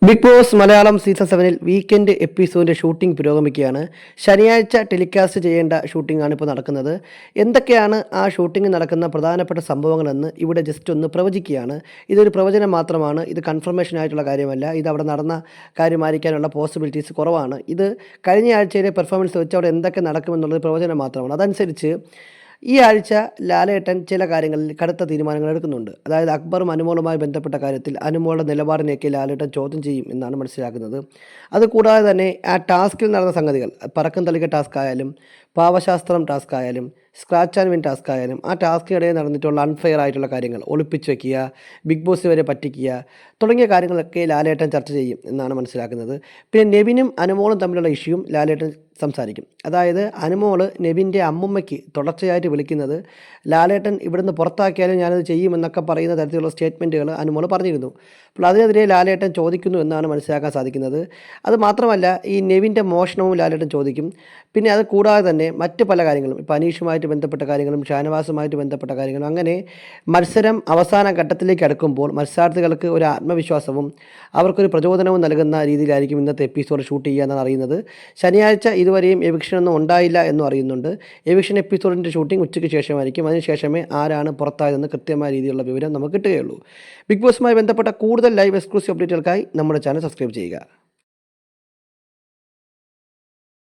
Big Boss Malayalam season 7 weekend എപ്പിസോഡിൻ്റെ shooting പുരോഗമിക്കുകയാണ്. ശനിയാഴ്ച ടെലികാസ്റ്റ് ചെയ്യേണ്ട ഷൂട്ടിംഗ് ആണ് ഇപ്പോൾ നടക്കുന്നത്. എന്തൊക്കെയാണ് ആ ഷൂട്ടിംഗ് നടക്കുന്ന പ്രധാനപ്പെട്ട സംഭവങ്ങളെന്ന് ഇവിടെ ജസ്റ്റ് ഒന്ന് പ്രവചിക്കുകയാണ്. ഇതൊരു പ്രവചനം മാത്രമാണ്, ഇത് കൺഫർമേഷൻ ആയിട്ടുള്ള കാര്യമല്ല. ഇത് അവിടെ നടന്ന കാര്യമായിരിക്കാനുള്ള പോസിബിലിറ്റീസ് കുറവാണ്. ഇത് കഴിഞ്ഞ ആഴ്ചയിലെ പെർഫോമൻസ് വെച്ച് അവിടെ എന്തൊക്കെ നടക്കുമെന്നുള്ളത് പ്രവചനം മാത്രമാണ്. അതനുസരിച്ച് ഈ ആഴ്ച ലാലേട്ടൻ ചില കാര്യങ്ങളിൽ കടുത്ത തീരുമാനങ്ങൾ എടുക്കുന്നുണ്ട്. അതായത് അക്ബറും അനുമോളുമായി ബന്ധപ്പെട്ട കാര്യത്തിൽ അനുമോളുടെ നിലപാടിനെയൊക്കെ ലാലേട്ടൻ ചോദ്യം ചെയ്യും എന്നാണ് മനസ്സിലാക്കുന്നത്. അതുകൂടാതെ തന്നെ ആ ടാസ്കിൽ നടന്ന സംഗതികൾ, പറക്കം തളിക ടാസ്ക് ആയാലും പാവശാസ്ത്രം ടാസ്ക് ആയാലും സ്ക്രാച്ച് ആൻഡ് വിൻ ടാസ്ക് ആയാലും ആ ടാസ്കിനിടയിൽ നടന്നിട്ടുള്ള അൺഫെയർ ആയിട്ടുള്ള കാര്യങ്ങൾ, ഒളിപ്പിച്ച് വയ്ക്കുക, ബിഗ് ബോസ് വരെ പറ്റിക്കുക തുടങ്ങിയ കാര്യങ്ങളൊക്കെ ലാലേട്ടൻ ചർച്ച ചെയ്യും എന്നാണ് മനസ്സിലാക്കുന്നത്. പിന്നെ നെവിനും അനുമോളും തമ്മിലുള്ള ഇഷ്യൂയും ലാലേട്ടൻ സംസാരിക്കും. അതായത് അനുമോള് നെവിൻ്റെ അമ്മുമ്മയ്ക്ക് തുടർച്ചയായിട്ട് വിളിക്കുന്നത് ലാലേട്ടൻ ഇവിടുന്ന് പുറത്താക്കിയാലും ഞാനത് ചെയ്യുമെന്നൊക്കെ പറയുന്ന തരത്തിലുള്ള സ്റ്റേറ്റ്മെൻറ്റുകൾ അനുമോള് പറഞ്ഞിരുന്നു. അപ്പോൾ അതിനെതിരെ ലാലേട്ടൻ ചോദിക്കുന്നു എന്നാണ് മനസ്സിലാക്കാൻ സാധിക്കുന്നത്. അത് മാത്രമല്ല, ഈ നെവിൻ്റെ മോഷണവും ലാലേട്ടൻ ചോദിക്കും. പിന്നെ അത് കൂടാതെ തന്നെ മറ്റ് പല കാര്യങ്ങളും, ഇപ്പോൾ അനീഷുമായിട്ട് ബന്ധപ്പെട്ട കാര്യങ്ങളും ഷാനവാസുമായിട്ട് ബന്ധപ്പെട്ട കാര്യങ്ങളും, അങ്ങനെ മത്സരം അവസാന ഘട്ടത്തിലേക്ക് അടുക്കുമ്പോൾ മത്സരാർത്ഥികൾക്ക് ഒരു ആത്മവിശ്വാസവും അവർക്കൊരു പ്രചോദനവും നൽകുന്ന രീതിയിലായിരിക്കും ഇന്നത്തെ എപ്പിസോഡ് ഷൂട്ട് ചെയ്യുക എന്നാണ് അറിയുന്നത്. ശനിയാഴ്ച ഇതുവരെയും എവിക്ഷനൊന്നും ഉണ്ടായില്ല എന്നും അറിയുന്നുണ്ട്. എവിക്ഷൻ എപ്പിസോഡിൻ്റെ ഷൂട്ടിംഗ് ഉച്ചയ്ക്ക് ശേഷമായിരിക്കും. അതിനുശേഷമേ ആരാണ് പുറത്തായതെന്ന് കൃത്യമായ രീതിയിലുള്ള വിവരം നമുക്ക് കിട്ടുകയുള്ളൂ. ബിഗ് ബോസുമായി ബന്ധപ്പെട്ട കൂടുതൽ ലൈവ് എക്സ്ക്ലൂസീവ് അപ്ഡേറ്റുകൾക്കായി നമ്മുടെ ചാനൽ സബ്സ്ക്രൈബ് ചെയ്യുക.